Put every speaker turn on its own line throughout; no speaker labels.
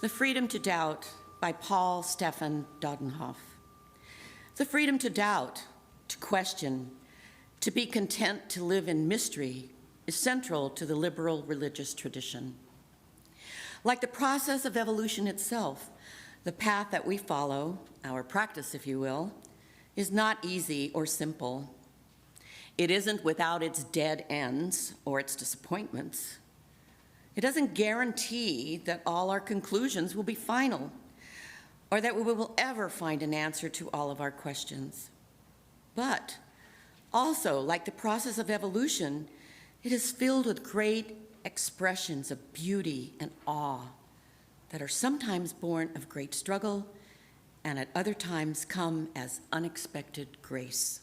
The Freedom to Doubt by Paul Stephan Dodenhoff. The freedom to doubt, to question, to be content to live in mystery is central to the liberal religious tradition. Like the process of evolution itself, the path that we follow, our practice if you will, is not easy or simple. It isn't without its dead ends or its disappointments. It doesn't guarantee that all our conclusions will be final or that we will ever find an answer to all of our questions. But also, like the process of evolution, it is filled with great expressions of beauty and awe that are sometimes born of great struggle and at other times come as unexpected grace.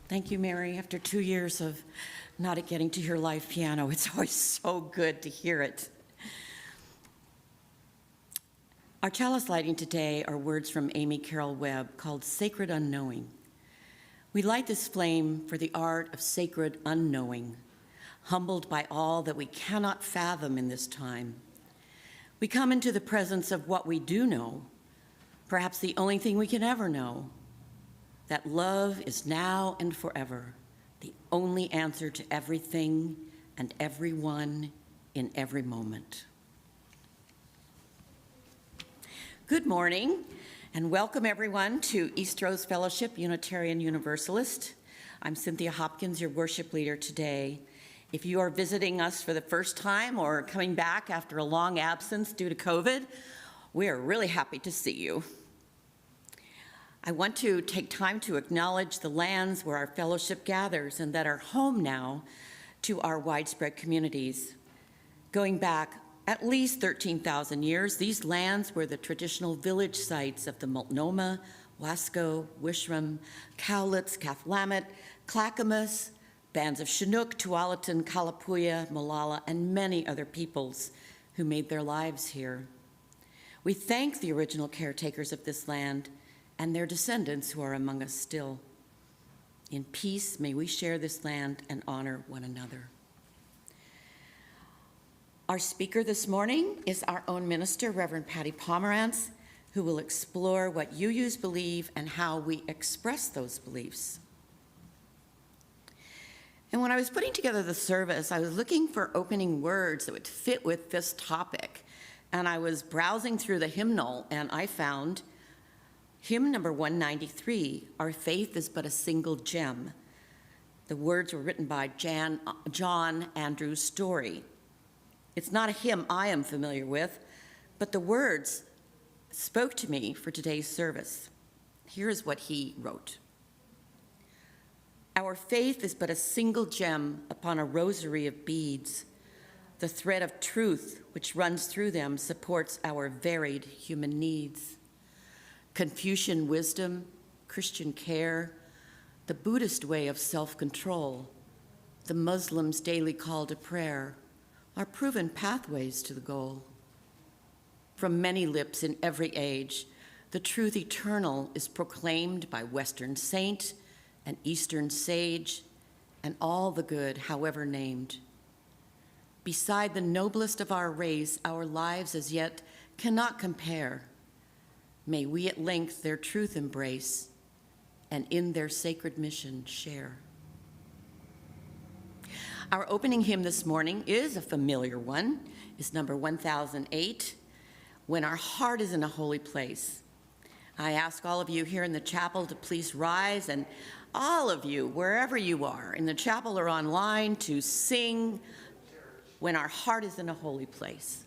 Thank you, Mary. After 2 years of not getting to hear live piano, it's always so good to hear it. Our chalice lighting today are words from Amy Carroll Webb called Sacred Unknowing. We light this flame for the art of sacred unknowing, humbled by all that we cannot fathom in this time. We come into the presence of what we do know, perhaps the only thing we can ever know, that love is now and forever the only answer to everything and everyone in every moment. Good morning, and welcome everyone to Eastrose Fellowship, Unitarian Universalist. I'm Cynthia Hopkins, your worship leader today. If you are visiting us for the first time or coming back after a long absence due to COVID, we are really happy to see you. I want to take time to acknowledge the lands where our fellowship gathers and that are home now to our widespread communities. Going back at least 13,000 years, these lands were the traditional village sites of the Multnomah, Wasco, Wishram, Cowlitz, Cathlamet, Clackamas, bands of Chinook, Tualatin, Kalapuya, Molalla, and many other peoples who made their lives here. We thank the original caretakers of this land and their descendants who are among us still. In peace, may we share this land and honor one another. Our speaker this morning is our own minister, Reverend Patty Pomerantz, who will explore what UUs believe and how we express those beliefs. And when I was putting together the service, I was looking for opening words that would fit with this topic. And I was browsing through the hymnal, and I found hymn number 193, Our Faith is But a Single Gem. The words were written by John Andrew Story. It's not a hymn I am familiar with, but the words spoke to me for today's service. Here is what he wrote. Our faith is but a single gem upon a rosary of beads. The thread of truth which runs through them supports our varied human needs. Confucian wisdom, Christian care, the Buddhist way of self-control, the Muslim's daily call to prayer, are proven pathways to the goal. From many lips in every age, the truth eternal is proclaimed by Western saint and Eastern sage, and all the good, however named. Beside the noblest of our race, our lives as yet cannot compare. May we at length their truth embrace, and in their sacred mission share. Our opening hymn this morning is a familiar one. It's number 1008, When Our Heart is in a Holy Place. I ask all of you here in the chapel to please rise, and all of you, wherever you are, in the chapel or online, to sing When Our Heart is in a Holy Place.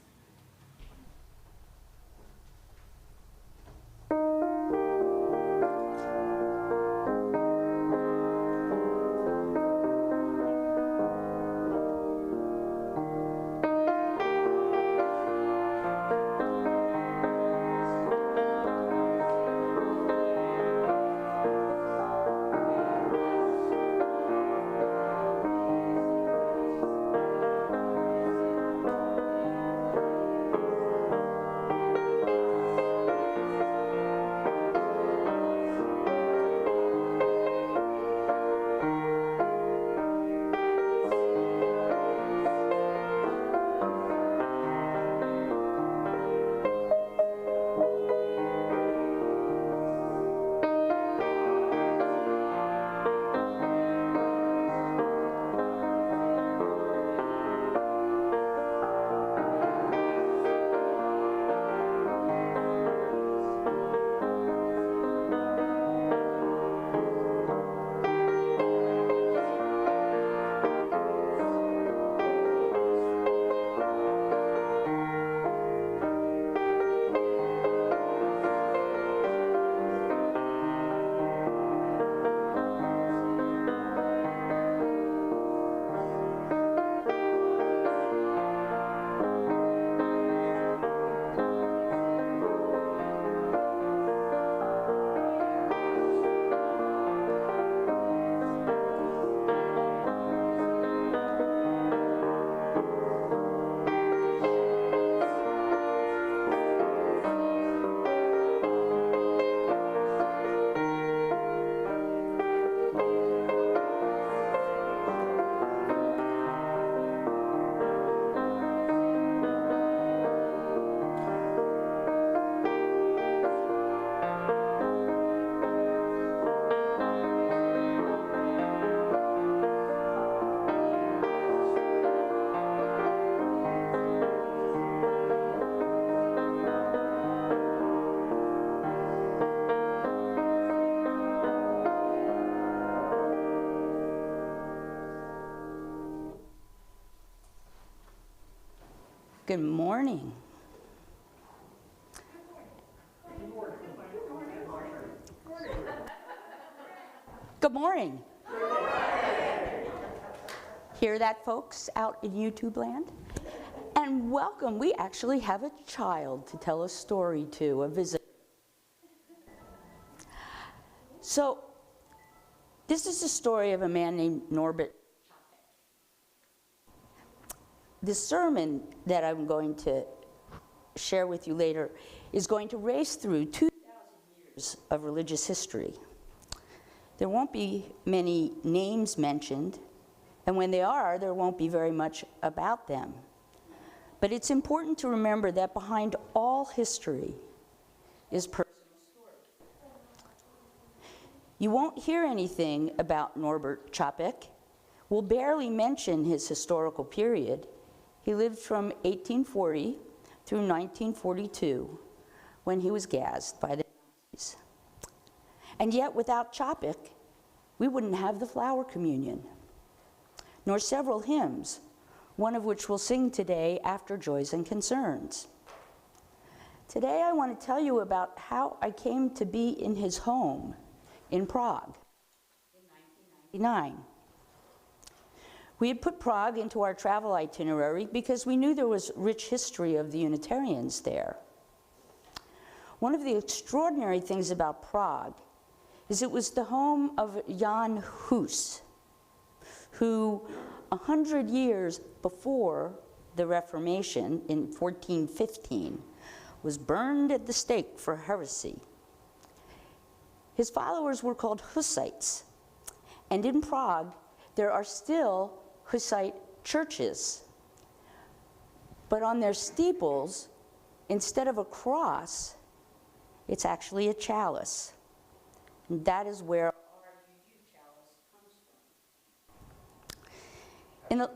Good morning. Good morning. Hear that, folks, out in YouTube land? And welcome. We actually have a child to tell a story to, a visitor. So, this is the story of a man named Norbert. The sermon that I'm going to share with you later is going to race through 2,000 years of religious history. There won't be many names mentioned, and when they are, there won't be very much about them. But it's important to remember that behind all history is personal story. You won't hear anything about Norbert Čapek. We'll barely mention his historical period. He lived from 1840 through 1942, when he was gassed by the Nazis. And yet, without Čapek, we wouldn't have the flower communion, nor several hymns, one of which we'll sing today after Joys and Concerns. Today, I want to tell you about how I came to be in his home in Prague in 1999. We had put Prague into our travel itinerary because we knew there was rich history of the Unitarians there. One of the extraordinary things about Prague is it was the home of Jan Hus, who 100 years before the Reformation in 1415 was burned at the stake for heresy. His followers were called Hussites, and in Prague there are still Hussite churches. But on their steeples, instead of a cross, it's actually a chalice. And that is where our UU chalice comes from. In the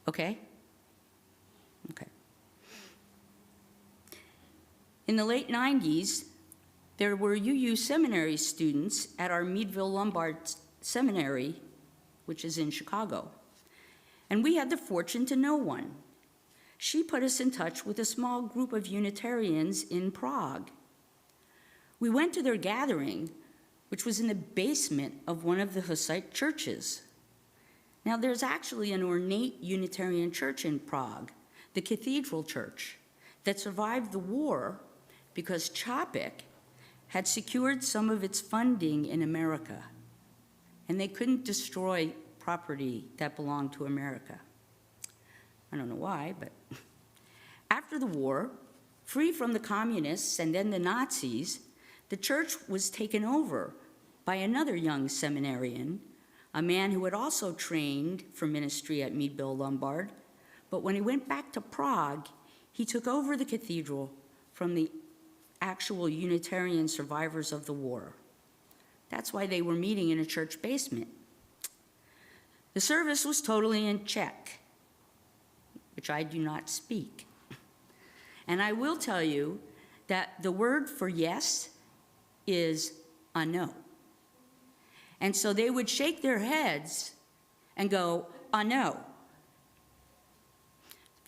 Okay. In the late 90s, there were UU seminary students at our Meadville Lombard Seminary, which is in Chicago. And we had the fortune to know one. She put us in touch with a small group of Unitarians in Prague. We went to their gathering, which was in the basement of one of the Hussite churches. Now, there's actually an ornate Unitarian church in Prague, the Cathedral Church, that survived the war because Čapek had secured some of its funding in America, and they couldn't destroy property that belonged to America. I don't know why, but after the war, free from the communists and then the Nazis, the church was taken over by another young seminarian, a man who had also trained for ministry at Meadville Lombard, but when he went back to Prague, he took over the cathedral from the actual Unitarian survivors of the war. That's why they were meeting in a church basement. The service was totally in Czech, which I do not speak. And I will tell you that the word for yes is ano. And so they would shake their heads and go, ano.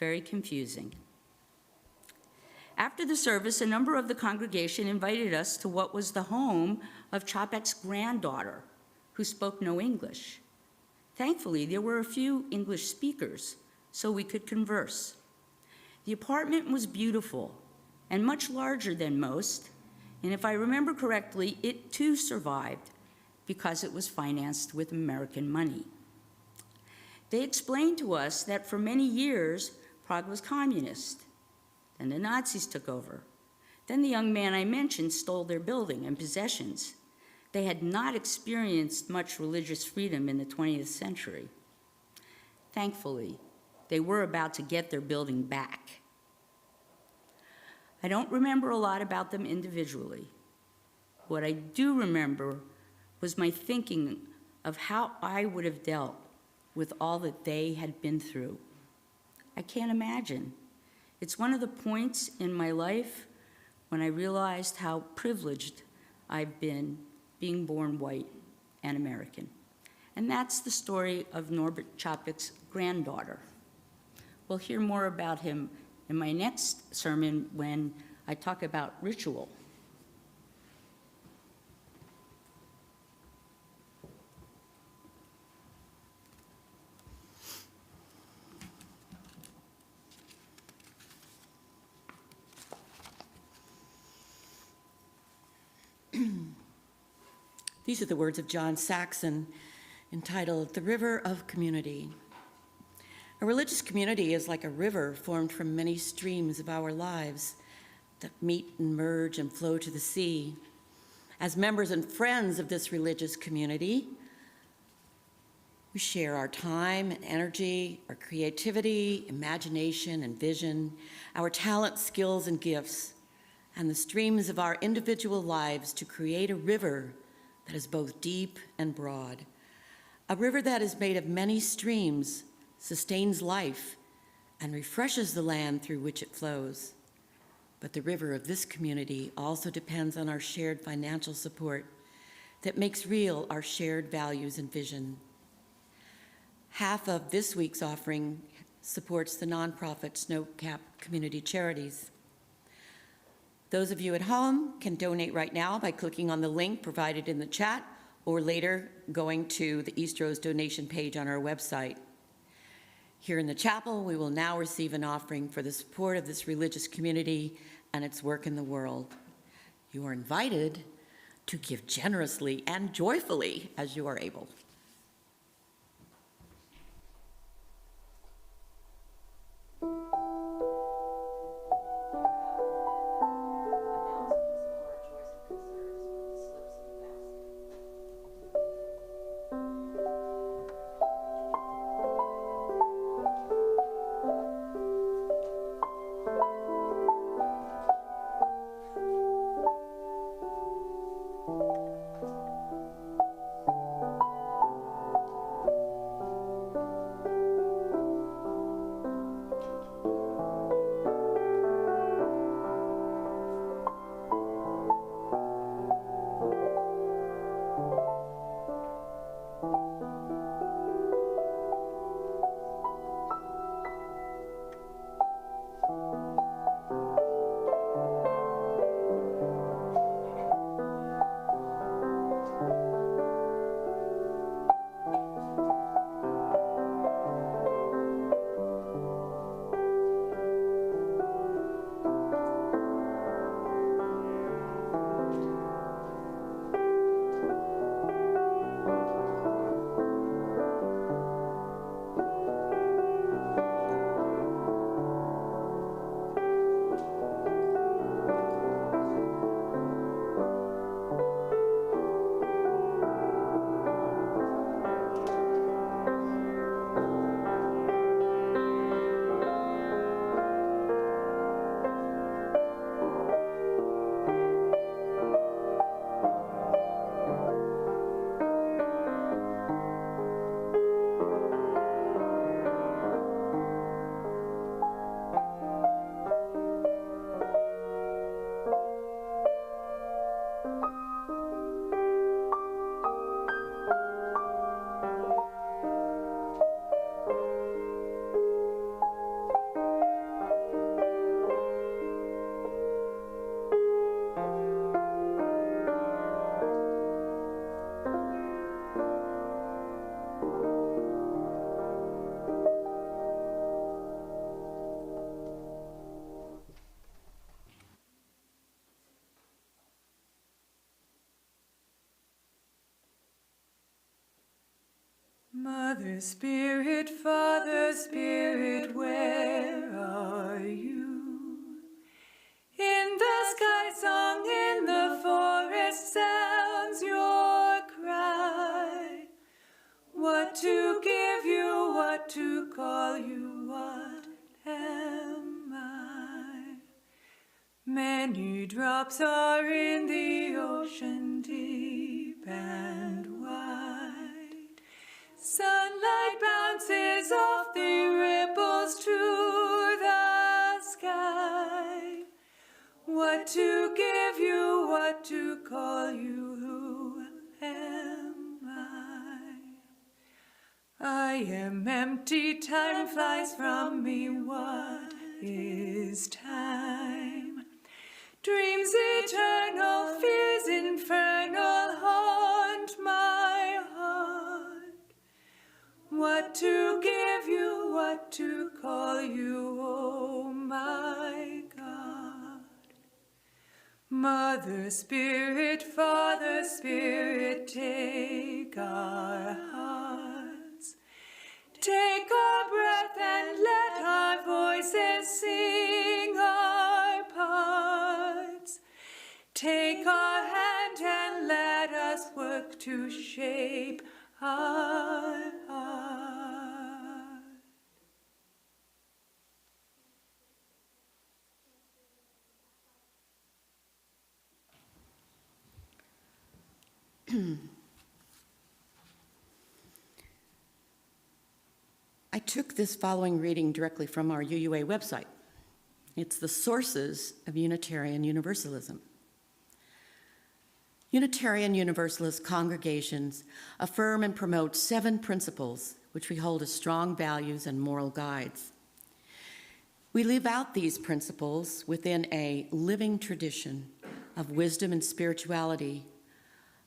Very confusing. After the service, a number of the congregation invited us to what was the home of Čapek's granddaughter, who spoke no English. Thankfully, there were a few English speakers, so we could converse. The apartment was beautiful and much larger than most, and if I remember correctly, it too survived because it was financed with American money. They explained to us that for many years, Prague was communist. Then the Nazis took over. Then the young man I mentioned stole their building and possessions. They had not experienced much religious freedom in the 20th century. Thankfully, they were about to get their building back. I don't remember a lot about them individually. What I do remember was my thinking of how I would have dealt with all that they had been through. I can't imagine. It's one of the points in my life when I realized how privileged I've been being born white and American. And that's the story of Norbert Chapek's granddaughter. We'll hear more about him in my next sermon when I talk about ritual.
These are the words of John Saxon, entitled "The River of Community." A religious community is like a river formed from many streams of our lives that meet and merge and flow to the sea. As members and friends of this religious community, we share our time and energy, our creativity, imagination and vision, our talents, skills, and gifts, and the streams of our individual lives to create a river that is both deep and broad. A river that is made of many streams, sustains life, and refreshes the land through which it flows. But the river of this community also depends on our shared financial support that makes real our shared values and vision. Half of this week's offering supports the nonprofit Snow Cap Community Charities. Those of you at home can donate right now by clicking on the link provided in the chat or later going to the Eastrose donation page on our website. Here in the chapel, we will now receive an offering for the support of this religious community and its work in the world. You are invited to give generously and joyfully as you are able.
Mother Spirit, Father Spirit, where are you? In the sky song, in the forest sounds your cry. What to give you, what to call you, what am I? Many drops are in the ocean deep and wide. Sunlight bounces off the ripples to the sky. What what to give you, what to call you, who am I? I am empty, time flies from me, what is time? Dreams eternal, fears infernal haunt my heart. What to give you, what to call you, oh my God. Mother Spirit, Father Spirit, take our hearts. Take our breath and let our voices sing our parts. Take our hand and let us work to shape our art.
I took this following reading directly from our UUA website. It's the sources of Unitarian Universalism. Unitarian Universalist congregations affirm and promote 7 principles which we hold as strong values and moral guides. We live out these principles within a living tradition of wisdom and spirituality,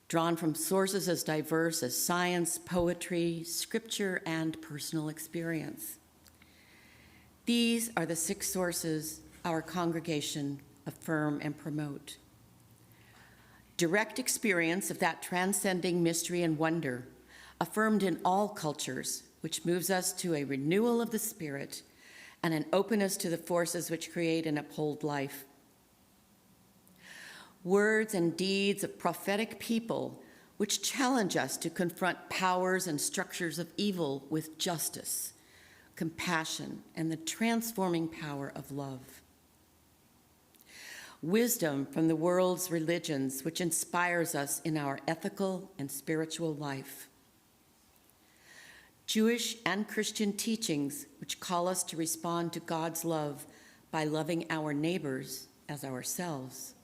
drawn from sources as diverse as science, poetry, scripture, and personal experience. These are the 6 sources our congregation affirm and promote. Direct experience of that transcending mystery and wonder, affirmed in all cultures, which moves us to a renewal of the spirit and an openness to the forces which create and uphold life. Words and deeds of prophetic people which challenge us to confront powers and structures of evil with justice, compassion, and the transforming power of love. Wisdom from the world's religions which inspires us in our ethical and spiritual life. Jewish and Christian teachings which call us to respond to God's love by loving our neighbors as ourselves.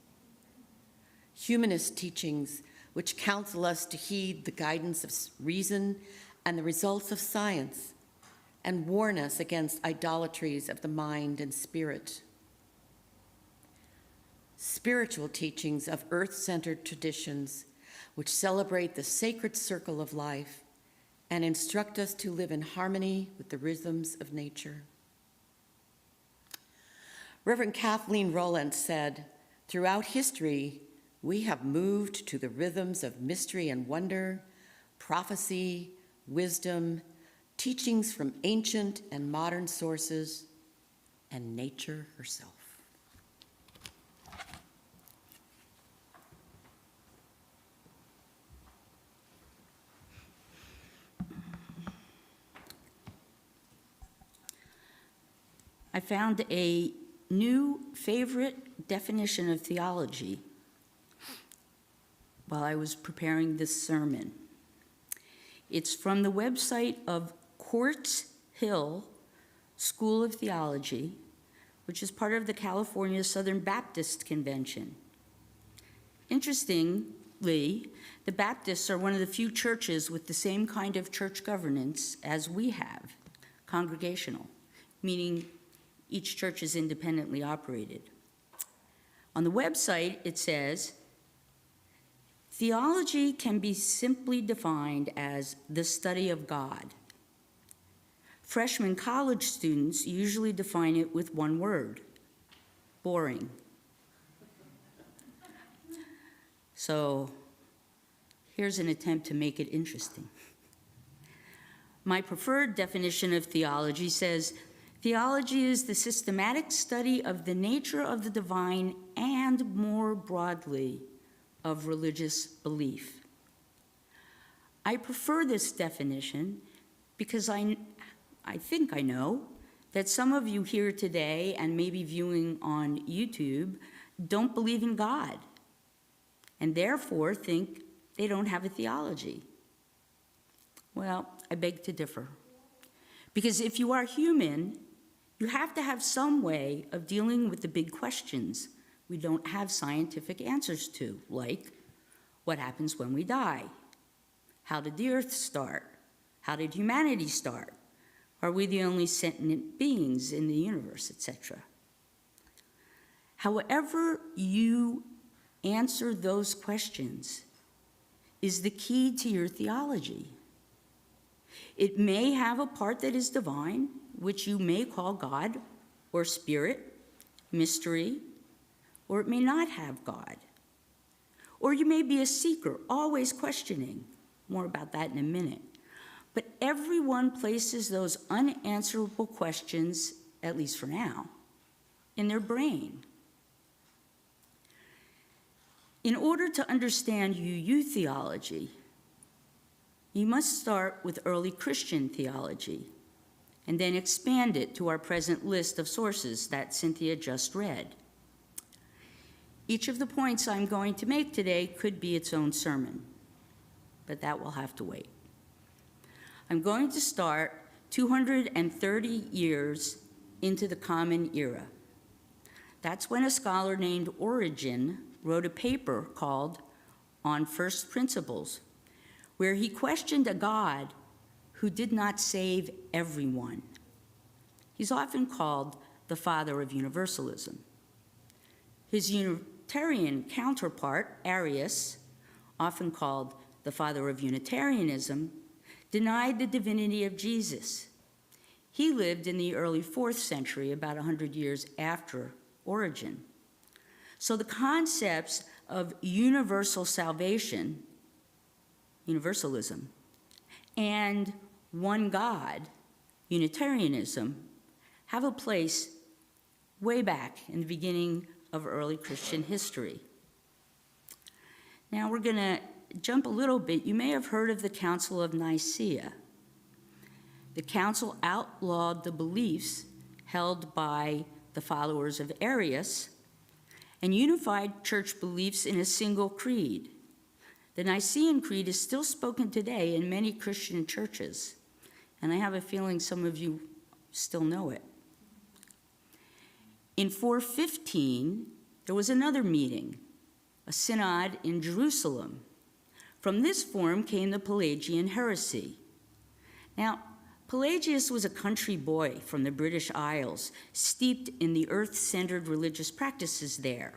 Humanist teachings which counsel us to heed the guidance of reason and the results of science and warn us against idolatries of the mind and spirit. Spiritual teachings of earth-centered traditions which celebrate the sacred circle of life and instruct us to live in harmony with the rhythms of nature. Reverend Kathleen Rowland said, "Throughout history, we have moved to the rhythms of mystery and wonder, prophecy, wisdom, teachings from ancient and modern sources, and nature herself."
I found a new favorite definition of theology while I was preparing this sermon. It's from the website of Quartz Hill School of Theology, which is part of the California Southern Baptist Convention. Interestingly, the Baptists are one of the few churches with the same kind of church governance as we have, congregational, meaning each church is independently operated. On the website, it says, theology can be simply defined as the study of God. Freshman college students usually define it with one word: boring. So here's an attempt to make it interesting. My preferred definition of theology says, theology is the systematic study of the nature of the divine and, more broadly, of religious belief. I prefer this definition because I think I know that some of you here today and maybe viewing on YouTube don't believe in God and therefore think they don't have a theology. Well, I beg to differ. Because if you are human, you have to have some way of dealing with the big questions we don't have scientific answers to, like what happens when we die? How did the earth start? How did humanity start? Are we the only sentient beings in the universe, etc.? However you answer those questions is the key to your theology. It may have a part that is divine, which you may call God or spirit, mystery, or it may not have God. Or you may be a seeker, always questioning. More about that in a minute. But everyone places those unanswerable questions, at least for now, in their brain. In order to understand UU theology, you must start with early Christian theology and then expand it to our present list of sources that Cynthia just read. Each of the points I'm going to make today could be its own sermon, but that will have to wait. I'm going to start 230 years into the Common Era. That's when a scholar named Origen wrote a paper called On First Principles, where he questioned a God who did not save everyone. He's often called the father of universalism. His Unitarian counterpart, Arius, often called the father of Unitarianism, denied the divinity of Jesus. He lived in the early 4th century, about 100 years after Origen. So the concepts of universal salvation, universalism, and one God, Unitarianism, have a place way back in the beginning of early Christian history. Now we're going to jump a little bit. You may have heard of the Council of Nicaea. The council outlawed the beliefs held by the followers of Arius and unified church beliefs in a single creed. The Nicene Creed is still spoken today in many Christian churches, and I have a feeling some of you still know it. In 415, there was another meeting, a synod in Jerusalem. From this form came the Pelagian heresy. Now, Pelagius was a country boy from the British Isles, steeped in the earth-centered religious practices there.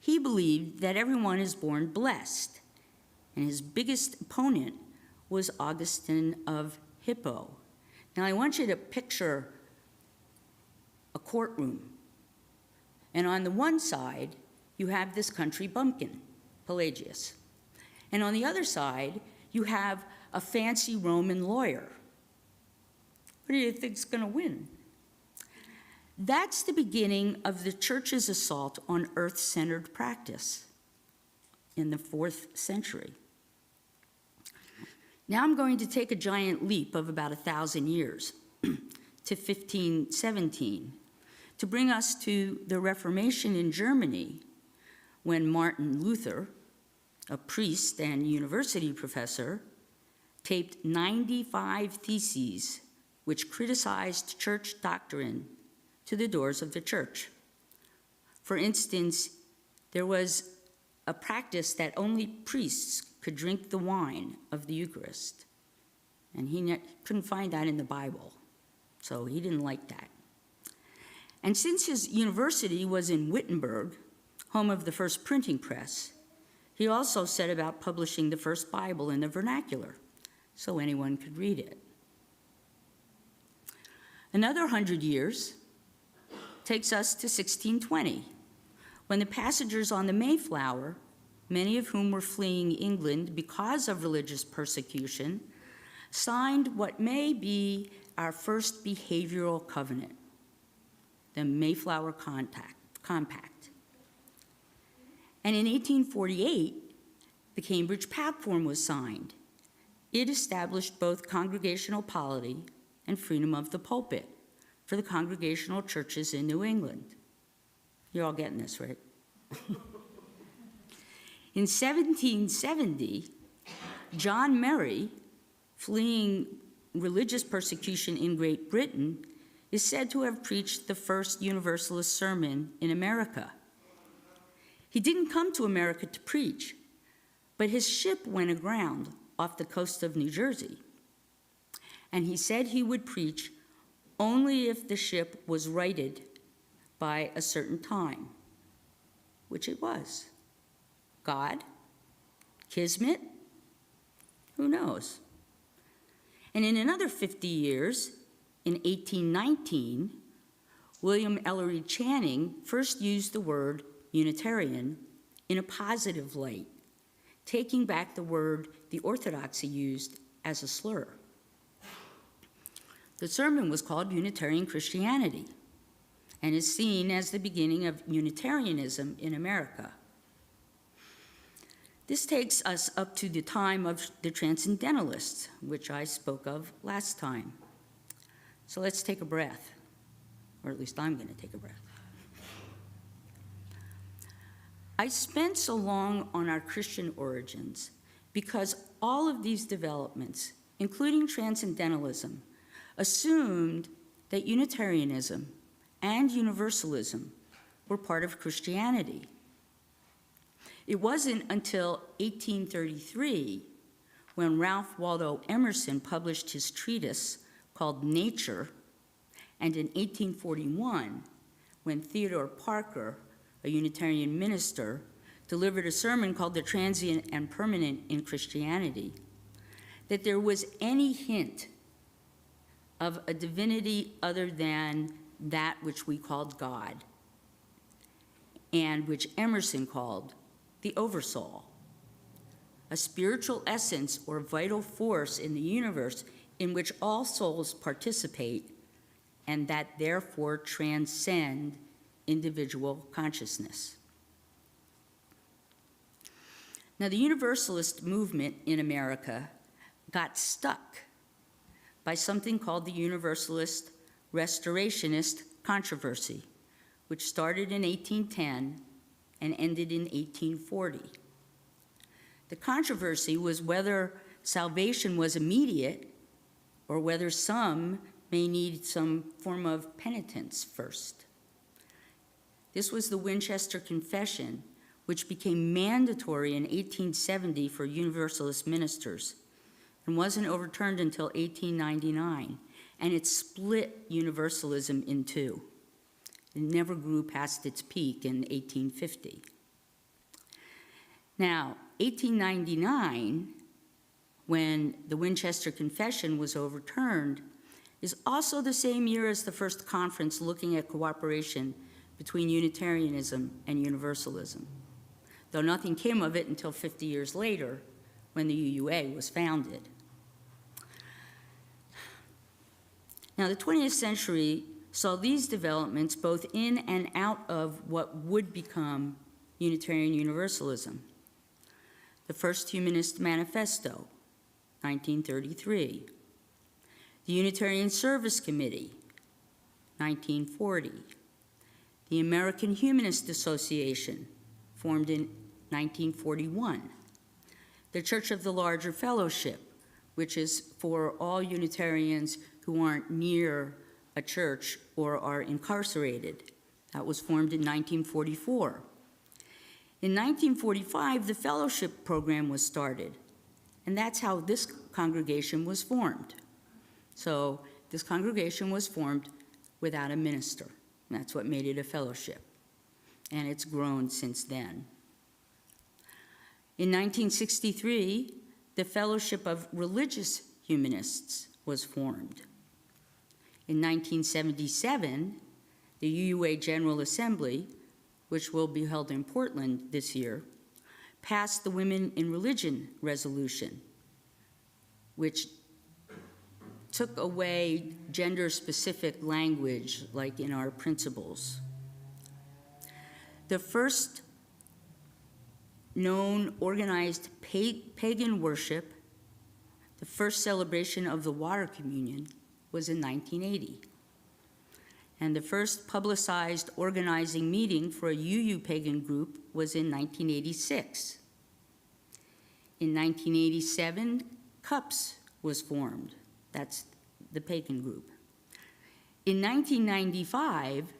He believed that everyone is born blessed, and his biggest opponent was Augustine of Hippo. Now, I want you to picture a courtroom, and on the one side, you have this country bumpkin, Pelagius, and on the other side, you have a fancy Roman lawyer. What do you think's going to win? That's the beginning of the church's assault on earth-centered practice in the 4th century. Now I'm going to take a giant leap of about 1,000 years to 1517 to bring us to the Reformation in Germany, when Martin Luther, a priest and university professor, taped 95 theses which criticized church doctrine to the doors of the church. For instance, there was a practice that only priests could drink the wine of the Eucharist, and he couldn't find that in the Bible, so he didn't like that. And since his university was in Wittenberg, home of the first printing press, he also set about publishing the first Bible in the vernacular, so anyone could read it. Another 100 years takes us to 1620, when the passengers on the Mayflower, many of whom were fleeing England because of religious persecution, signed what may be our first behavioral covenant, the Mayflower Compact. And in 1848, the Cambridge Platform was signed. It established both congregational polity and freedom of the pulpit for the congregational churches in New England. You're all getting this, right? In 1770, John Murray, fleeing religious persecution in Great Britain, is said to have preached the first Universalist sermon in America. He didn't come to America to preach, but his ship went aground off the coast of New Jersey. And he said he would preach only if the ship was righted by a certain time, which it was. God? Kismet? Who knows? And in another 50 years, in 1819, William Ellery Channing first used the word Unitarian in a positive light, taking back the word the Orthodoxy used as a slur. The sermon was called Unitarian Christianity and is seen as the beginning of Unitarianism in America. This takes us up to the time of the Transcendentalists, which I spoke of last time. So let's take a breath, or at least I'm going to take a breath. I spent so long on our Christian origins because all of these developments, including Transcendentalism, assumed that Unitarianism and Universalism were part of Christianity. It wasn't until 1833, when Ralph Waldo Emerson published his treatise called Nature, and in 1841, when Theodore Parker, a Unitarian minister, delivered a sermon called The Transient and Permanent in Christianity, that there was any hint of a divinity other than that which we called God, and which Emerson called the Oversoul, a spiritual essence or vital force in the universe in which all souls participate and that therefore transcend individual consciousness. Now, the Universalist movement in America got stuck by something called the Universalist Restorationist controversy, which started in 1810 and ended in 1840. The controversy was whether salvation was immediate or whether some may need some form of penitence first. This was the Winchester Confession, which became mandatory in 1870 for Universalist ministers and wasn't overturned until 1899, and it split Universalism in two. It never grew past its peak in 1850. Now, 1899, when the Winchester Confession was overturned, is also the same year as the first conference looking at cooperation between Unitarianism and Universalism, though nothing came of it until 50 years later when the UUA was founded. Now, the 20th century saw these developments both in and out of what would become Unitarian Universalism. The First Humanist Manifesto, 1933. The Unitarian Service Committee, 1940. The American Humanist Association, formed in 1941. The Church of the Larger Fellowship, which is for all Unitarians who aren't near a church or are incarcerated. That was formed in 1944. In 1945, the fellowship program was started, and that's how this congregation was formed. So this congregation was formed without a minister. And that's what made it a fellowship, and it's grown since then. In 1963, the Fellowship of Religious Humanists was formed. In 1977, the UUA General Assembly, which will be held in Portland this year, passed the Women in Religion Resolution, which took away gender-specific language like in our principles. The first known organized pagan worship, the first celebration of the water communion, was in 1980. And the first publicized organizing meeting for a UU pagan group was in 1986. In 1987, CUPS was formed. That's the pagan group. In 1995,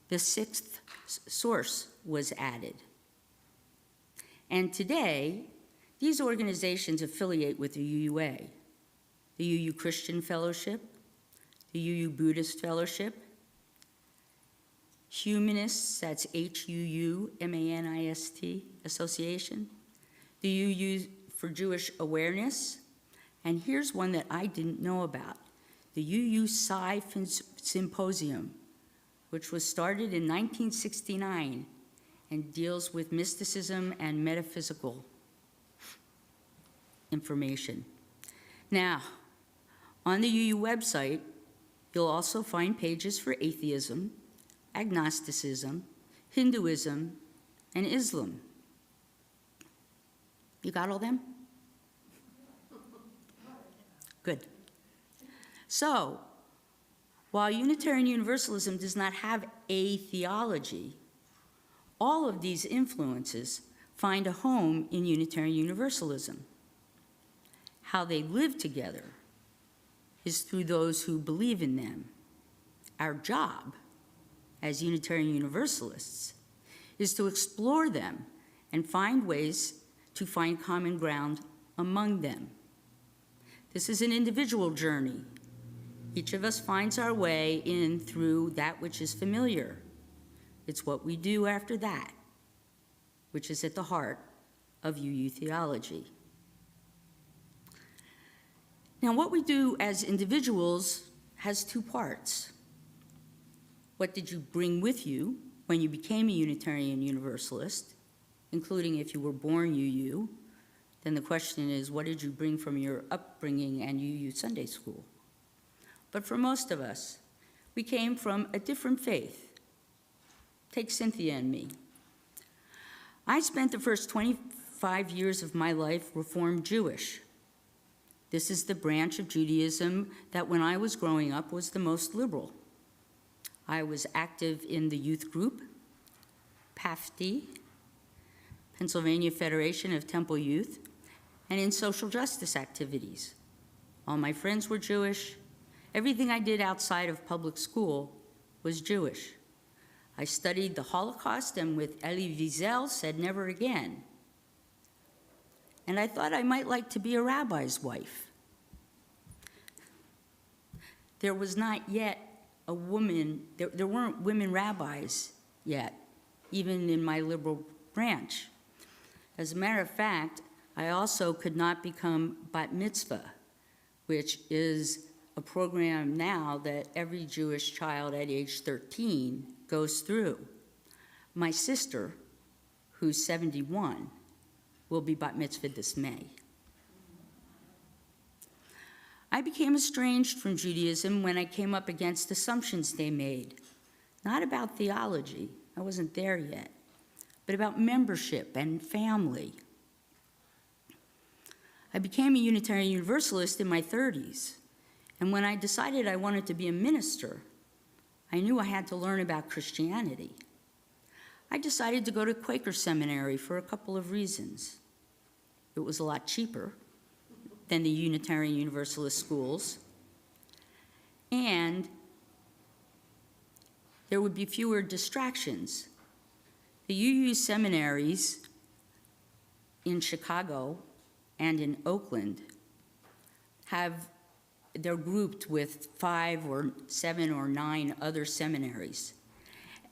the sixth source was added, And today, these organizations affiliate with the UUA, the UU Christian Fellowship, the UU Buddhist Fellowship, Humanists, that's HUUMANIST Association, the UU for Jewish Awareness, and here's one that I didn't know about, the UU Psi Symposium, which was started in 1969 and deals with mysticism and metaphysical information. Now, on the UU website, you'll also find pages for atheism, agnosticism, Hinduism, and Islam. You got all them? Good. So, while Unitarian Universalism does not have a theology, all of these influences find a home in Unitarian Universalism. How they live together is through those who believe in them. Our job as Unitarian Universalists is to explore them and find ways to find common ground among them. This is an individual journey. Each of us finds our way in through that which is familiar. It's what we do after that, which is at the heart of UU theology. Now, what we do as individuals has two parts. What did you bring with you when you became a Unitarian Universalist, including if you were born UU? Then the question is, what did you bring from your upbringing and UU Sunday school? But for most of us, we came from a different faith. Take Cynthia and me. I spent the first 25 years of my life Reformed Jewish. This is the branch of Judaism that when I was growing up was the most liberal. I was active in the youth group, PAFD, Pennsylvania Federation of Temple Youth, and in social justice activities. All my friends were Jewish. Everything I did outside of public school was Jewish. I studied the Holocaust and with Elie Wiesel said never again. And I thought I might like to be a rabbi's wife. There was not yet a woman, there weren't women rabbis yet, even in my liberal branch. As a matter of fact, I also could not become bat mitzvah, which is a program now that every Jewish child at age 13 goes through. My sister, who's 71, will be bat mitzvah this May. I became estranged from Judaism when I came up against assumptions they made, not about theology, I wasn't there yet, but about membership and family. I became a Unitarian Universalist in my 30s, and when I decided I wanted to be a minister, I knew I had to learn about Christianity. I decided to go to Quaker seminary for a couple of reasons. It was a lot cheaper than the Unitarian Universalist schools, and there would be fewer distractions. The UU seminaries in Chicago and in Oakland they're grouped with 5 or 7 or 9 other seminaries.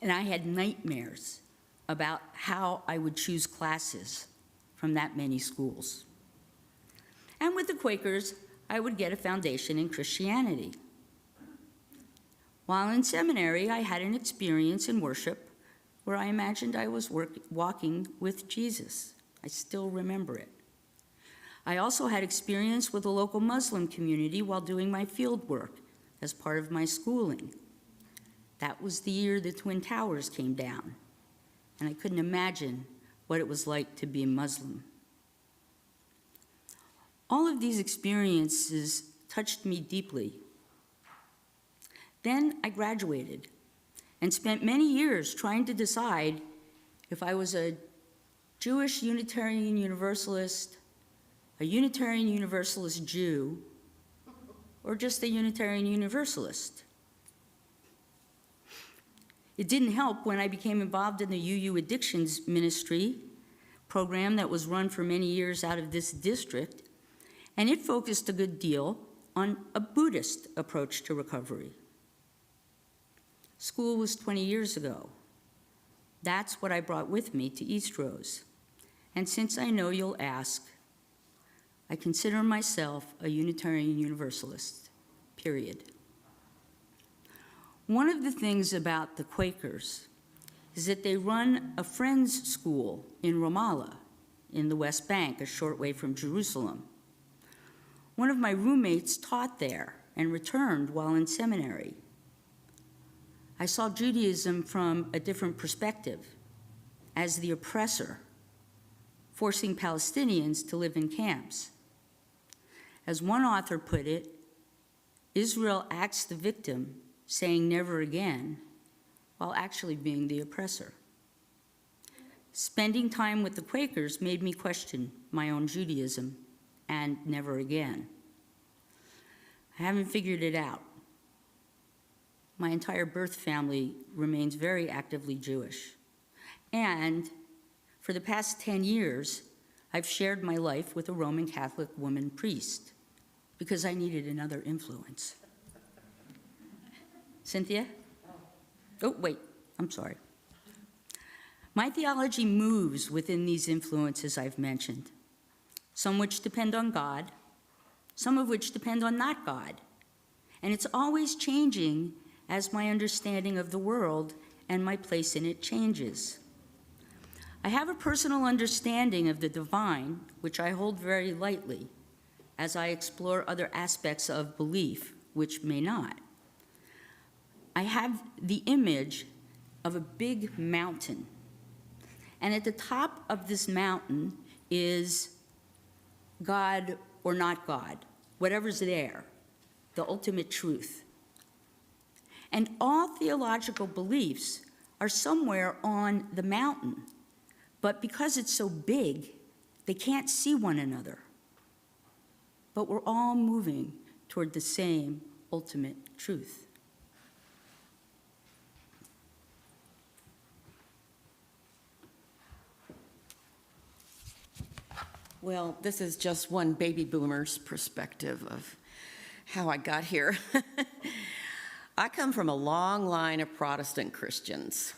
And I had nightmares about how I would choose classes from that many schools. And with the Quakers, I would get a foundation in Christianity. While in seminary, I had an experience in worship where I imagined I was walking with Jesus. I still remember it. I also had experience with the local Muslim community while doing my field work as part of my schooling. That was the year the Twin Towers came down, and I couldn't imagine what it was like to be a Muslim. All of these experiences touched me deeply. Then I graduated and spent many years trying to decide if I was a Jewish Unitarian Universalist, a Unitarian Universalist Jew, or just a Unitarian Universalist. It didn't help when I became involved in the UU Addictions Ministry, program that was run for many years out of this district, and it focused a good deal on a Buddhist approach to recovery. School was 20 years ago. That's what I brought with me to Eastrose. And since I know you'll ask, I consider myself a Unitarian Universalist, period. One of the things about the Quakers is that they run a friends' school in Ramallah, in the West Bank, a short way from Jerusalem. One of my roommates taught there and returned while in seminary. I saw Judaism from a different perspective, as the oppressor, forcing Palestinians to live in camps. As one author put it, Israel acts the victim, saying never again, while actually being the oppressor. Spending time with the Quakers made me question my own Judaism and never again. I haven't figured it out. My entire birth family remains very actively Jewish. And for the past 10 years, I've shared my life with a Roman Catholic woman priest because I needed another influence. Cynthia? Oh, wait, I'm sorry. My theology moves within these influences I've mentioned, some which depend on God, some of which depend on not God. And it's always changing as my understanding of the world and my place in it changes. I have a personal understanding of the divine, which I hold very lightly, as I explore other aspects of belief, which may not. I have the image of a big mountain, and at the top of this mountain is God or not God, whatever's there, the ultimate truth. And all theological beliefs are somewhere on the mountain, but because it's so big, they can't see one another. But we're all moving toward the same ultimate truth.
Well, this is just one baby boomer's perspective of how I got here. I come from a long line of Protestant Christians.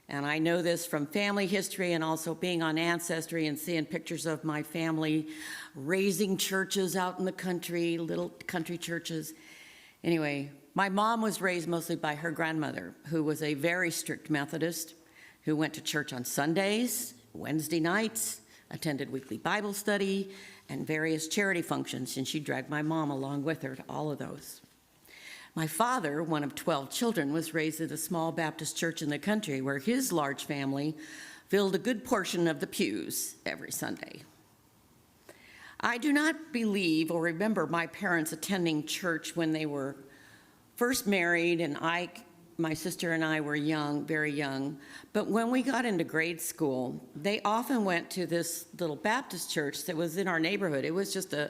And I know this from family history and also being on Ancestry and seeing pictures of my family raising churches out in the country, little country churches. Anyway, my mom was raised mostly by her grandmother, who was a very strict Methodist, who went to church on Sundays, Wednesday nights, attended weekly Bible study, and various charity functions, and she dragged my mom along with her to all of those. My father, one of 12 children, was raised at a small Baptist church in the country where his large family filled a good portion of the pews every Sunday. I do not believe or remember my parents attending church when they were first married, and my sister and I were young, very young. But when we got into grade school, they often went to this little Baptist church that was in our neighborhood. It was just a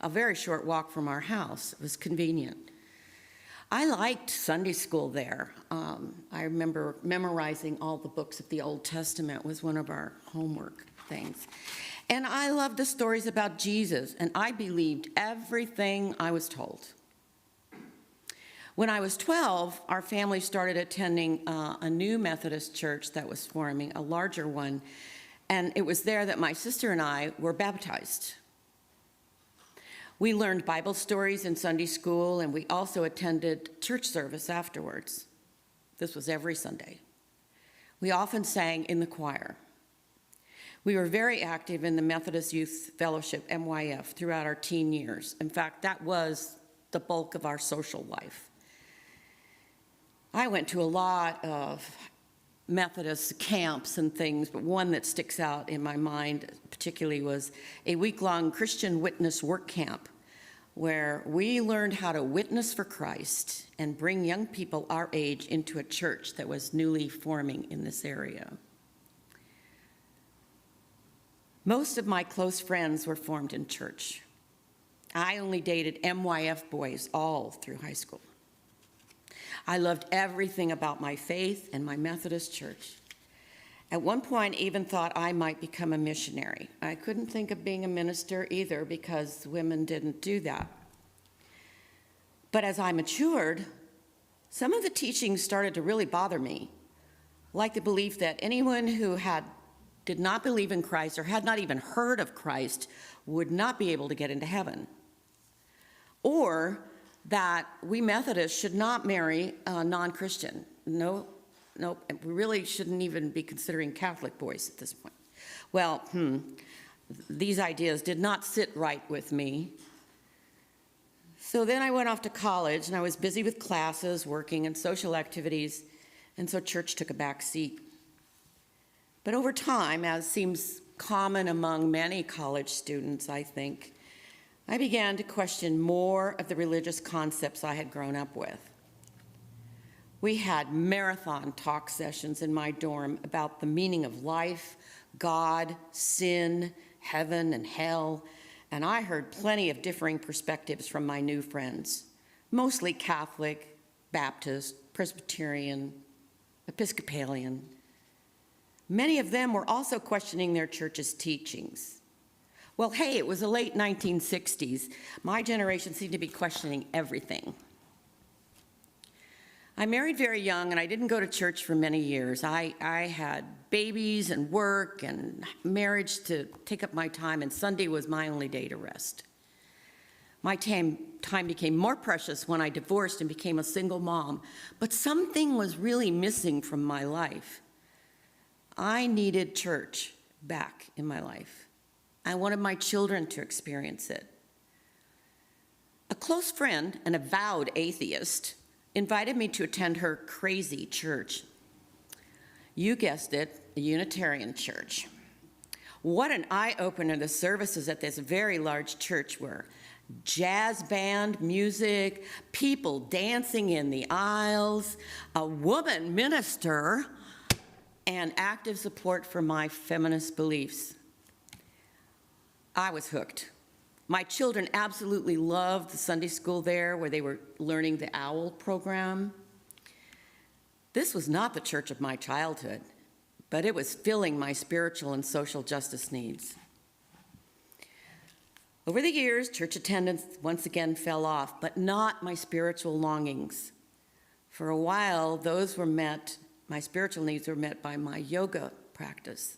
very short walk from our house. It was convenient. I liked Sunday school there. I remember memorizing all the books of the Old Testament was one of our homework things. And I loved the stories about Jesus, and I believed everything I was told. When I was 12, our family started attending a new Methodist church that was forming, a larger one, and it was there that my sister and I were baptized. We learned Bible stories in Sunday school, and we also attended church service afterwards. This was every Sunday. We often sang in the choir. We were very active in the Methodist Youth Fellowship, MYF, throughout our teen years. In fact, that was the bulk of our social life. I went to a lot of Methodist camps and things, but one that sticks out in my mind particularly was a week-long Christian witness work camp where we learned how to witness for Christ and bring young people our age into a church that was newly forming in this area. Most of my close friends were formed in church. I only dated MYF boys all through high school. I loved everything about my faith and my Methodist church. At one point, I even thought I might become a missionary. I couldn't think of being a minister either because women didn't do that. But as I matured, some of the teachings started to really bother me, like the belief that anyone who did not believe in Christ or had not even heard of Christ would not be able to get into heaven. Or that we Methodists should not marry a non-Christian. Nope, we really shouldn't even be considering Catholic boys at this point. Well, these ideas did not sit right with me. So then I went off to college, and I was busy with classes, working, and social activities, and so church took a back seat. But over time, as seems common among many college students, I think, I began to question more of the religious concepts I had grown up with. We had marathon talk sessions in my dorm about the meaning of life, God, sin, heaven, and hell, and I heard plenty of differing perspectives from my new friends, mostly Catholic, Baptist, Presbyterian, Episcopalian. Many of them were also questioning their church's teachings. Well, hey, it was the late 1960s. My generation seemed to be questioning everything. I married very young, and I didn't go to church for many years. I had babies and work and marriage to take up my time, and Sunday was my only day to rest. My time became more precious when I divorced and became a single mom, but something was really missing from my life. I needed church back in my life. I wanted my children to experience it. A close friend, an avowed atheist, invited me to attend her crazy church. You guessed it, a Unitarian church. What an eye-opener the services at this very large church were. Jazz band music, people dancing in the aisles, a woman minister, and active support for my feminist beliefs. I was hooked. My children absolutely loved the Sunday school there, where they were learning the OWL program. This was not the church of my childhood, but it was filling my spiritual and social justice needs. Over the years, church attendance once again fell off, but not my spiritual longings. For a while, my spiritual needs were met by my yoga practice.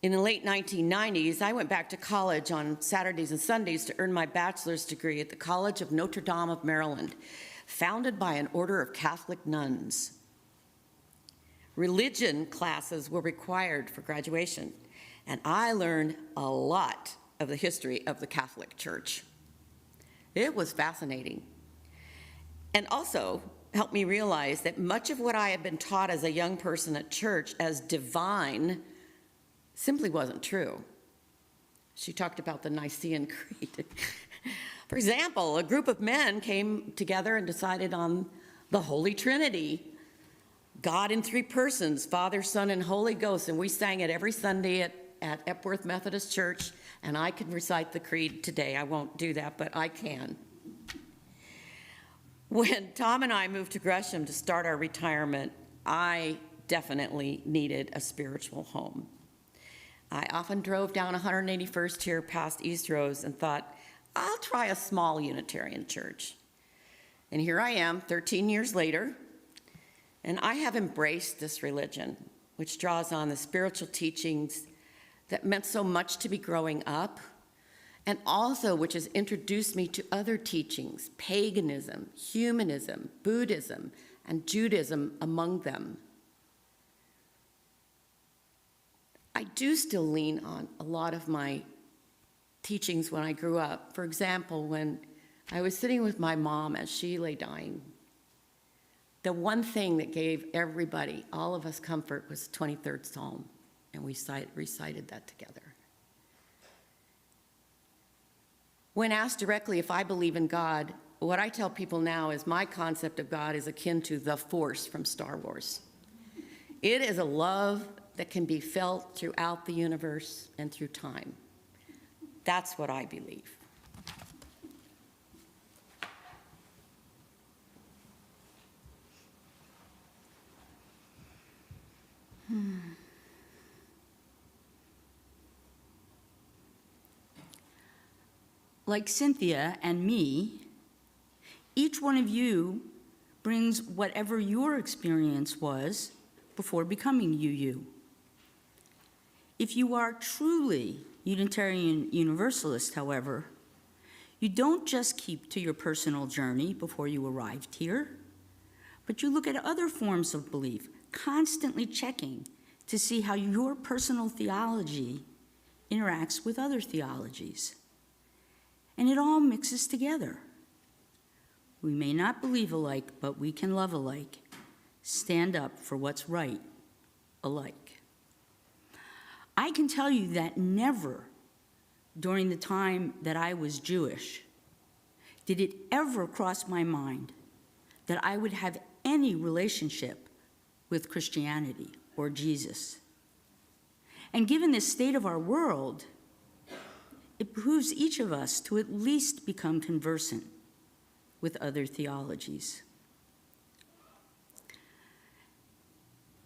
In the late 1990s, I went back to college on Saturdays and Sundays to earn my bachelor's degree at the College of Notre Dame of Maryland, founded by an order of Catholic nuns. Religion classes were required for graduation, and I learned a lot of the history of the Catholic Church. It was fascinating, and also helped me realize that much of what I had been taught as a young person at church as divine simply wasn't true. She talked about the Nicene Creed. For example, a group of men came together and decided on the Holy Trinity, God in three persons, Father, Son, and Holy Ghost, and we sang it every Sunday at Epworth Methodist Church, and I can recite the creed today. I won't do that, but I can. When Tom and I moved to Gresham to start our retirement, I definitely needed a spiritual home. I often drove down 181st here past Eastrose and thought, I'll try a small Unitarian church. And here I am 13 years later, and I have embraced this religion, which draws on the spiritual teachings that meant so much to me growing up, and also which has introduced me to other teachings, paganism, humanism, Buddhism, and Judaism among them. I do still lean on a lot of my teachings when I grew up. For example, when I was sitting with my mom as she lay dying, the one thing that gave everybody, all of us, comfort was the 23rd Psalm, and we recited that together. When asked directly if I believe in God, what I tell people now is my concept of God is akin to the Force from Star Wars. It is a love that can be felt throughout the universe and through time. That's what I believe.
Like Cynthia and me, each one of you brings whatever your experience was before becoming UU. If you are truly Unitarian Universalist, however, you don't just keep to your personal journey before you arrived here, but you look at other forms of belief, constantly checking to see how your personal theology interacts with other theologies. And it all mixes together. We may not believe alike, but we can love alike, stand up for what's right alike. I can tell you that never during the time that I was Jewish did it ever cross my mind that I would have any relationship with Christianity or Jesus. And given the state of our world, it behooves each of us to at least become conversant with other theologies.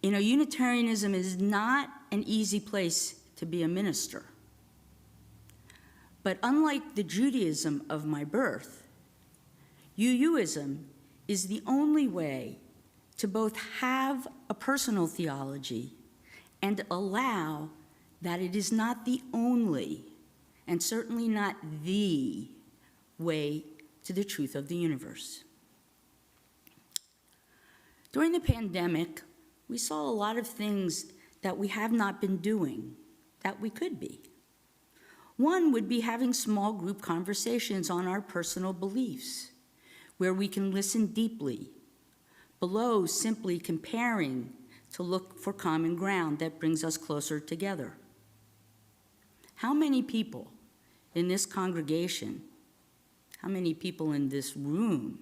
You know, Unitarianism is not an easy place to be a minister. But unlike the Judaism of my birth, UUism is the only way to both have a personal theology and allow that it is not the only, and certainly not the, way to the truth of the universe. During the pandemic, we saw a lot of things that we have not been doing that we could be. One would be having small group conversations on our personal beliefs, where we can listen deeply, below simply comparing to look for common ground that brings us closer together. How many people in this congregation, how many people in this room,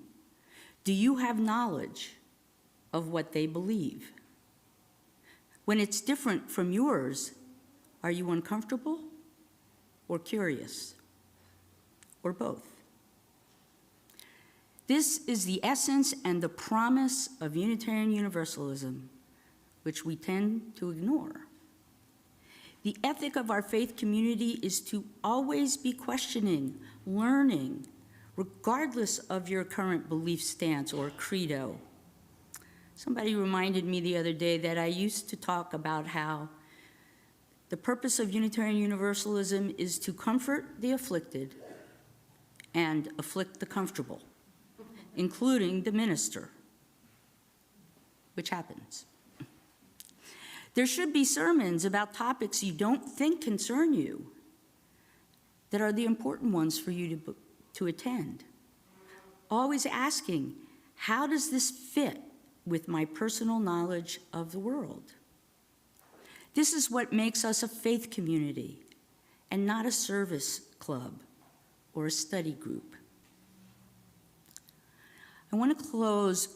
do you have knowledge of what they believe? When it's different from yours, are you uncomfortable or curious, or both? This is the essence and the promise of Unitarian Universalism, which we tend to ignore. The ethic of our faith community is to always be questioning, learning, regardless of your current belief stance or credo. Somebody reminded me the other day that I used to talk about how the purpose of Unitarian Universalism is to comfort the afflicted and afflict the comfortable, including the minister, which happens. There should be sermons about topics you don't think concern you that are the important ones for you to attend. Always asking, how does this fit with my personal knowledge of the world? This is what makes us a faith community and not a service club or a study group. I want to close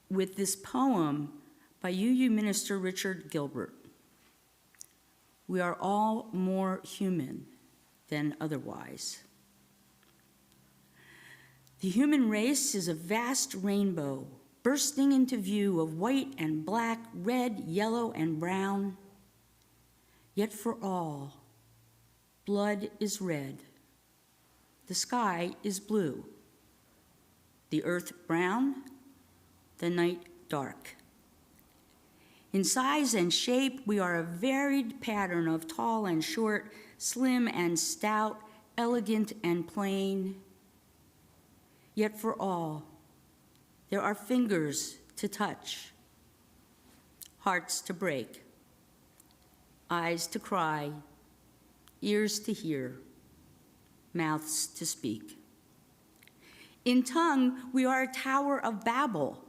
with this poem by UU minister Richard Gilbert. We are all more human than otherwise. The human race is a vast rainbow bursting into view of white and black, red, yellow, and brown. Yet for all, blood is red, the sky is blue, the earth brown, the night dark. In size and shape, we are a varied pattern of tall and short, slim and stout, elegant and plain. Yet for all, there are fingers to touch, hearts to break, eyes to cry, ears to hear, mouths to speak. In tongue, we are a tower of Babel,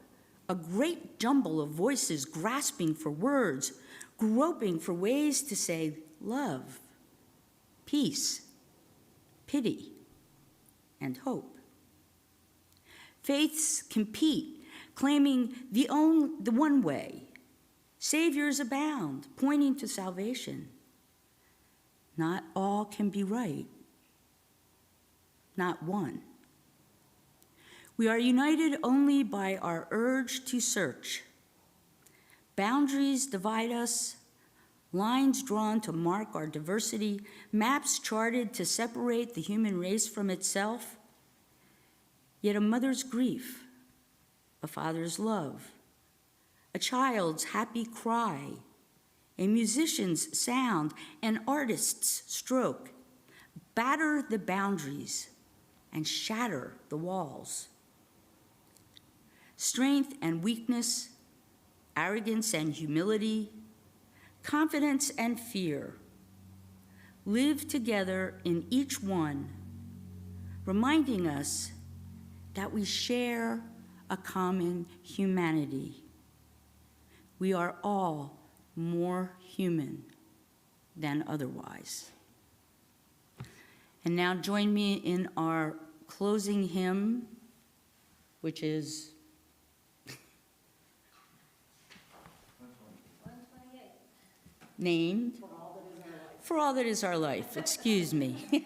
a great jumble of voices grasping for words, groping for ways to say love, peace, pity, and hope. Faiths compete, claiming the one way. Saviors abound, pointing to salvation. Not all can be right. Not one. We are united only by our urge to search, Boundaries divide us, lines drawn to mark our diversity, maps charted to separate the human race from itself. Yet a mother's grief, a father's love, a child's happy cry, a musician's sound, an artist's stroke batter the boundaries and shatter the walls. Strength and weakness, arrogance and humility, confidence and fear live together in each one, reminding us that we share a common humanity. We are all more human than otherwise. And now join me in our closing hymn, which is named For All That Is Our Life. Excuse me.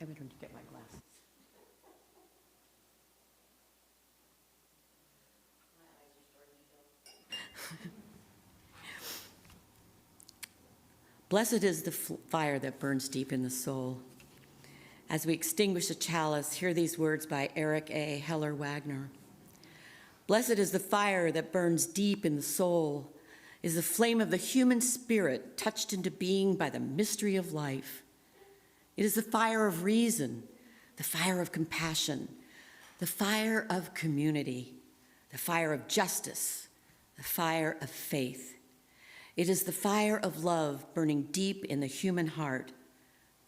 I better get my glasses.
Blessed is the fire that burns deep in the soul. As we extinguish the chalice, hear these words by Eric A. Heller Wagner. Blessed is the fire that burns deep in the soul, is the flame of the human spirit touched into being by the mystery of life. It is the fire of reason, the fire of compassion, the fire of community, the fire of justice, the fire of faith. It is the fire of love burning deep in the human heart,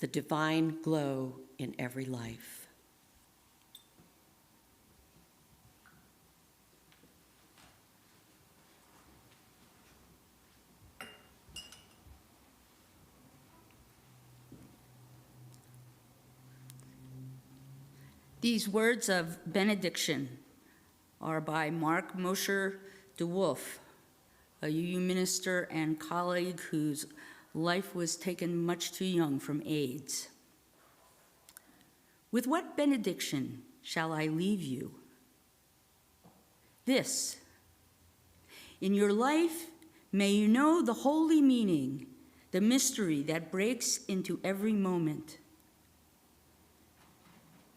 the divine glow in every life.
These words of benediction are by Mark Mosher de Wolf, a UU minister and colleague whose life was taken much too young from AIDS. With what benediction shall I leave you? This: in your life, may you know the holy meaning, the mystery that breaks into every moment.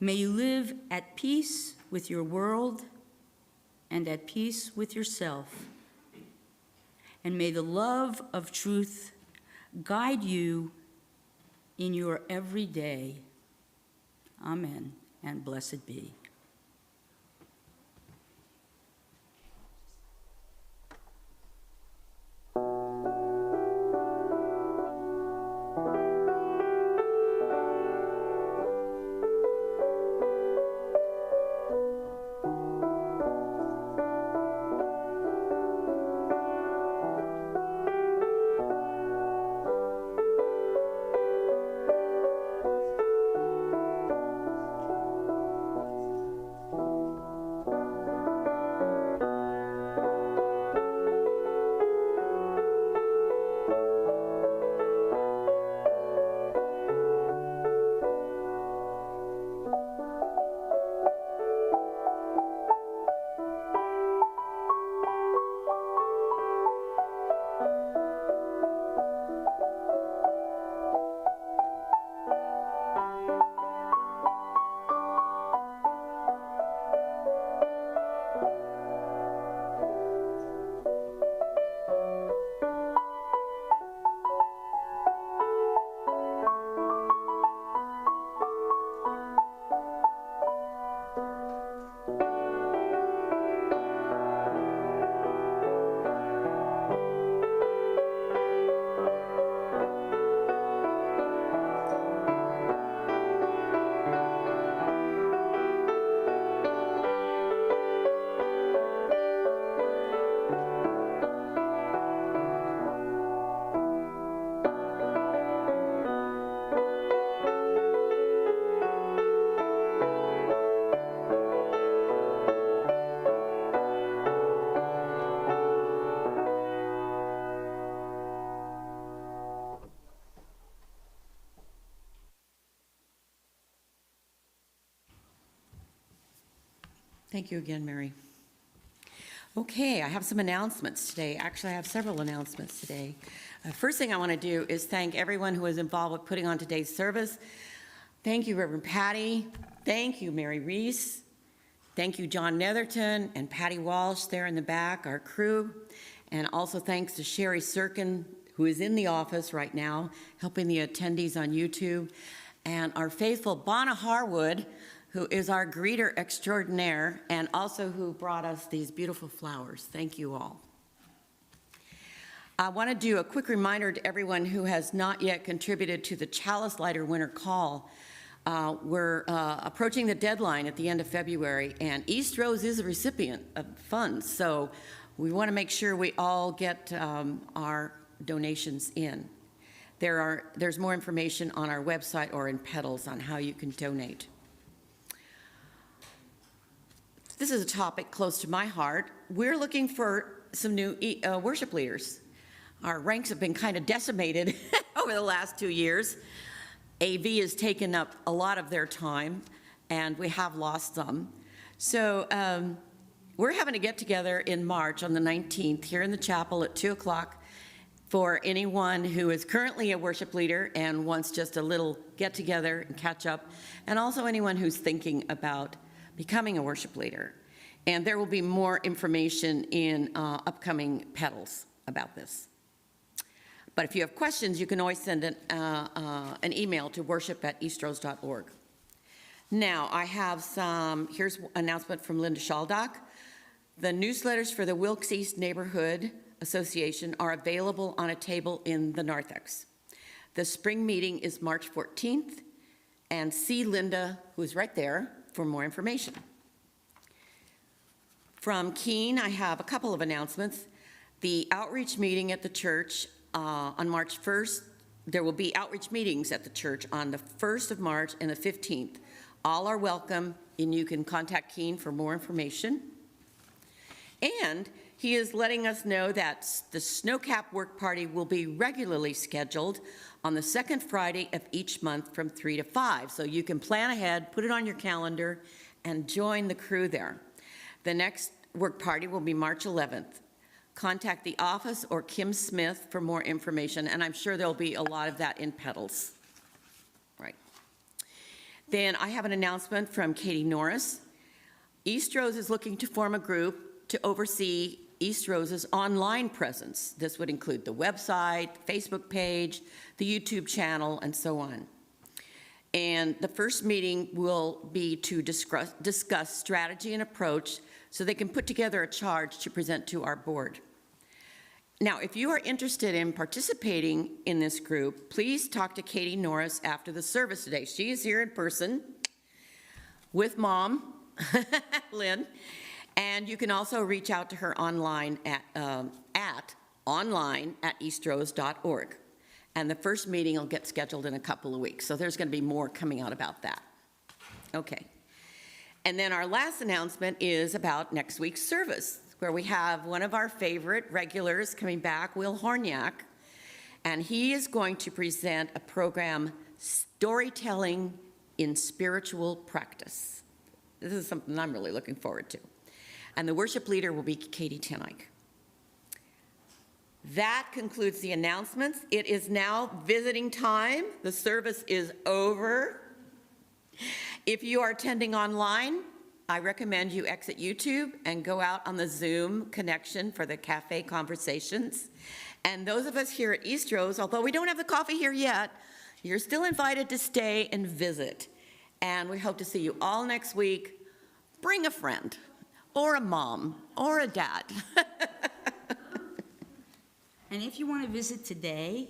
May you live at peace with your world and at peace with yourself. And may the love of truth guide you in your everyday. Amen, and blessed be.
Thank you again, Mary. Okay, I have some announcements today. Actually, I have several announcements today. First thing I want to do is thank everyone who was involved with putting on today's service. Thank you, Reverend Patty. Thank you, Mary Reese. Thank you, John Netherton and Patty Walsh there in the back, our crew. And also thanks to Sherry Sirkin, who is in the office right now, helping the attendees on YouTube. And our faithful Bonna Harwood, who is our greeter extraordinaire, and also who brought us these beautiful flowers. Thank you all. I want to do a quick reminder to everyone who has not yet contributed to the Chalice Lighter Winter Call. We're approaching the deadline at the end of February, and Eastrose is a recipient of funds, so we want to make sure we all get our donations in. There's more information on our website or in Petals on how you can donate. This is a topic close to my heart. We're looking for some new worship leaders. Our ranks have been kind of decimated over the last 2 years. AV has taken up a lot of their time, and we have lost some. So we're having a get-together in March on the 19th here in the chapel at 2 o'clock for anyone who is currently a worship leader and wants just a little get-together and catch up, and also anyone who's thinking about becoming a worship leader. And there will be more information in upcoming Petals about this. But if you have questions, you can always send an email to worship@eastrose.org. Now, I have here's an announcement from Linda Shaldock. The newsletters for the Wilkes East Neighborhood Association are available on a table in the narthex. The spring meeting is March 14th, and see Linda, who's right there, for more information. From Keene, I have a couple of announcements. The outreach meeting at the church on March 1st, there will be outreach meetings at the church on the 1st of March and the 15th. All are welcome, and you can contact Keene for more information. And he is letting us know that the Snowcap Work Party will be regularly scheduled on the second Friday of each month from 3 to 5. So you can plan ahead, put it on your calendar, and join the crew there. The next work party will be March 11th. Contact the office or Kim Smith for more information, and I'm sure there'll be a lot of that in Petals. Right. Then I have an announcement from Katie Norris. Eastrose is looking to form a group to oversee Eastrose's online presence. This would include the website, Facebook page, the YouTube channel, and so on. And the first meeting will be to discuss strategy and approach so they can put together a charge to present to our board. Now, if you are interested in participating in this group, please talk to Katie Norris after the service today. She is here in person with Mom, Lynn, and you can also reach out to her online at eastrose.org. And the first meeting will get scheduled in a couple of weeks, so there's going to be more coming out about that. Okay. And then our last announcement is about next week's service, where we have one of our favorite regulars coming back, Will Horniak, and he is going to present a program, Storytelling in Spiritual Practice. This is something I'm really looking forward to. And the worship leader will be Katie Tenike. That concludes the announcements. It is now visiting time. The service is over. If you are attending online, I recommend you exit YouTube and go out on the Zoom connection for the cafe conversations. And those of us here at Eastrose, although we don't have the coffee here yet, you're still invited to stay and visit. And we hope to see you all next week. Bring a friend, or a mom, or a dad.
And if you want to visit today,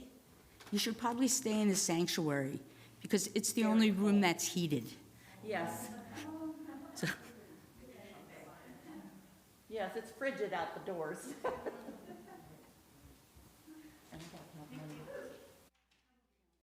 you should probably stay in the sanctuary because it's the only room that's heated.
Yes.
So,
Yes, it's frigid out the doors.